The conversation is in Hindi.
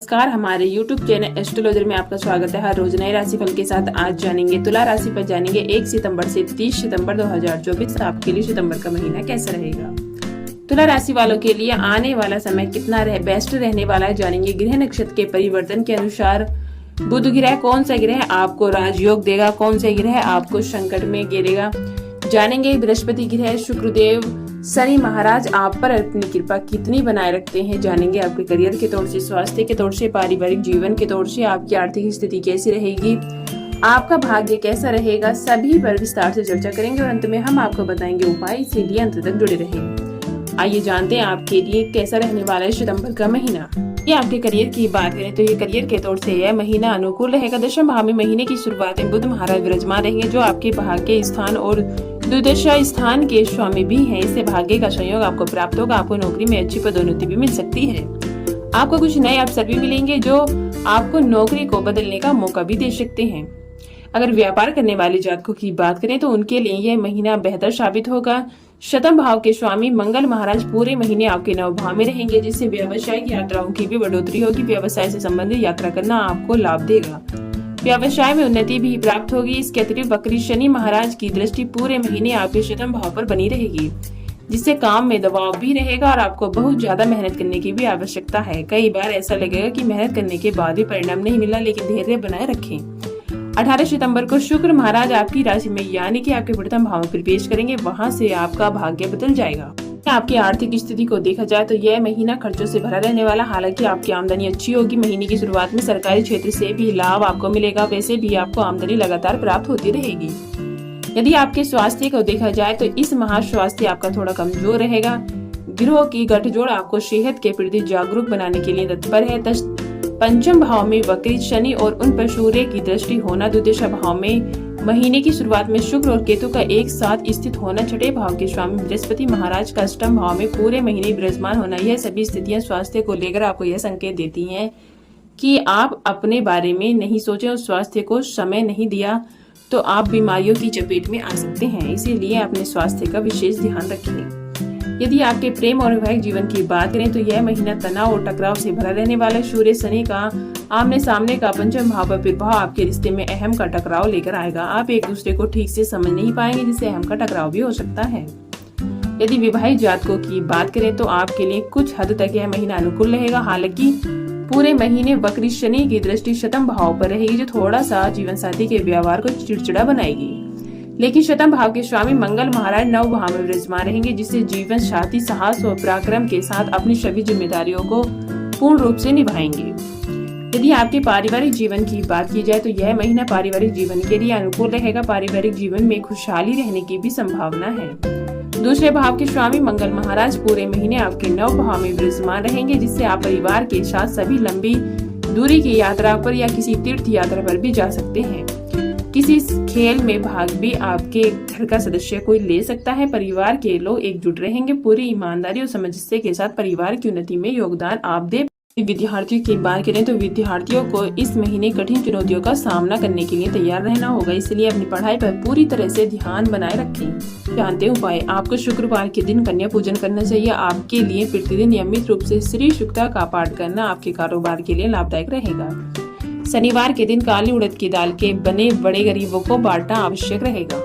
नमस्कार, हमारे YouTube चैनल एस्ट्रोलॉजर में आपका स्वागत है। हर रोज नए राशिफल के साथ आज जानेंगे तुला राशि पर जानेंगे 1 सितंबर से 30 सितंबर 2024 आपके लिए सितंबर का महीना कैसा रहेगा। तुला राशि वालों के लिए आने वाला समय कितना बेस्ट रहने वाला है जानेंगे। ग्रह नक्षत्र के परिवर्तन के अनुसार बुध ग्रह कौन सा ग्रह आपको राजयोग देगा, कौन सा ग्रह आपको संकट में गिरेगा जानेंगे। बृहस्पति ग्रह, शुक्रदेव, शनि महाराज आप पर अपनी कृपा कितनी बनाए रखते हैं जानेंगे। आपके करियर के तौर से, स्वास्थ्य के तौर से, पारिवारिक जीवन के तौर से आपकी आर्थिक स्थिति कैसी रहेगी, आपका भाग्य कैसा रहेगा, सभी पर विस्तार से चर्चा करेंगे और अंत में हम आपको बताएंगे उपाय, इसीलिए अंत तक जुड़े रहेंगे। आइए जानते हैं आपके लिए कैसा रहने वाला है सितंबर का महीना। ये आपके करियर की बात करें तो ये करियर के तौर से यह महीना अनुकूल रहेगा। दशम भाव में महीने की शुरुआत में बुध महाराज विराजमान रहेंगे जो आपके भाग्य स्थान और द्विदशा स्थान के स्वामी भी हैं। इससे भाग्य का संयोग आपको प्राप्त होगा। आपको नौकरी में अच्छी पदोन्नति भी मिल सकती है। आपको कुछ नए अवसर भी मिलेंगे जो आपको नौकरी को बदलने का मौका भी दे सकते हैं। अगर व्यापार करने वाले जातकों की बात करें तो उनके लिए यह महीना बेहतर साबित होगा। शतम भाव के स्वामी मंगल महाराज पूरे महीने आपके नव भाव में रहेंगे जिससे व्यावसायिक यात्राओं की भी बढ़ोतरी होगी। व्यवसाय से संबंधित यात्रा करना आपको लाभ देगा। व्यवसाय में उन्नति भी प्राप्त होगी। इसके अतिरिक्त वक्री शनि महाराज की दृष्टि पूरे महीने आपके शतम भाव पर बनी रहेगी जिससे काम में दबाव भी रहेगा और आपको बहुत ज्यादा मेहनत करने की भी आवश्यकता है। कई बार ऐसा लगेगा कि मेहनत करने के बाद भी परिणाम नहीं मिला, लेकिन धैर्य बनाए रखें। 18 सितंबर को शुक्र महाराज आपकी राशि में यानी कि आपके प्रथम भाव में प्रवेश करेंगे, वहां से आपका भाग्य बदल जाएगा। आपकी आर्थिक स्थिति को देखा जाए तो यह महीना खर्चों से भरा रहने वाला, हालांकि आपकी आमदनी अच्छी होगी। महीने की शुरुआत में सरकारी क्षेत्र से भी लाभ आपको मिलेगा, वैसे भी आपको आमदनी लगातार प्राप्त होती रहेगी। यदि आपके स्वास्थ्य को देखा जाए तो इस माह स्वास्थ्य आपका थोड़ा कमजोर रहेगा। ग्रहों की गठजोड़ आपको सेहत के प्रति जागरूक बनाने के लिए तत्पर है। पंचम भाव में वक्री शनि और उन पर सूर्य की दृष्टि होना, द्विदशा भाव में महीने की शुरुआत में शुक्र और केतु का एक साथ स्थित होना, छठे भाव के स्वामी बृहस्पति महाराज का अष्टम भाव में पूरे महीने विराजमान होना, यह सभी स्थितियां स्वास्थ्य को लेकर आपको यह संकेत देती हैं कि आप अपने बारे में नहीं सोचे और स्वास्थ्य को समय नहीं दिया तो आप बीमारियों की चपेट में आ सकते हैं। इसीलिए अपने स्वास्थ्य का विशेष ध्यान रखें। यदि आपके प्रेम और वैवाहिक जीवन की बात करें तो यह महीना तनाव और टकराव से भरा रहने वाला है। सूर्य शनि का आमने सामने का पंचम भाव पर प्रभाव आपके रिश्ते में अहम का टकराव लेकर आएगा। आप एक दूसरे को ठीक से समझ नहीं पाएंगे जिससे अहम का टकराव भी हो सकता है। यदि विवाहित जातकों की बात करें तो आपके लिए कुछ हद तक यह महीना अनुकूल रहेगा, हालांकि पूरे महीने वक्री शनि की दृष्टि शतम भाव पर रहेगी जो थोड़ा सा जीवन साथी के व्यवहार को चिड़चिड़ा बनाएगी। लेकिन शतम भाव के स्वामी मंगल महाराज नव भाव में विराजमान रहेंगे जिससे जीवन साथी साहस और पराक्रम के साथ अपनी सभी जिम्मेदारियों को पूर्ण रूप से निभाएंगे। यदि आपके पारिवारिक जीवन की बात की जाए तो यह महीना पारिवारिक जीवन के लिए अनुकूल रहेगा। पारिवारिक जीवन में खुशहाली रहने की भी संभावना है। दूसरे भाव के स्वामी मंगल महाराज पूरे महीने आपके नव भाव में विराजमान रहेंगे जिससे आप परिवार के साथ सभी लंबी दूरी की यात्रा पर या किसी तीर्थ यात्रा पर भी जा सकते हैं। किसी खेल में भाग भी आपके घर का सदस्य कोई ले सकता है। परिवार के लोग एकजुट रहेंगे। पूरी ईमानदारी और समझदारी के साथ परिवार की उन्नति में योगदान आप दे। विद्यार्थियों की बात करें तो विद्यार्थियों को इस महीने कठिन चुनौतियों का सामना करने के लिए तैयार रहना होगा, इसलिए अपनी पढ़ाई पर पूरी तरह से ध्यान बनाए रखें। जानते हैं उपाय। आपको शुक्रवार के दिन कन्या पूजन करना चाहिए। आपके लिए प्रतिदिन नियमित रूप से श्री शुक्ता का पाठ करना आपके कारोबार के लिए लाभदायक रहेगा। शनिवार के दिन काली उड़द की दाल के बने बड़े गरीबों को बांटना आवश्यक रहेगा।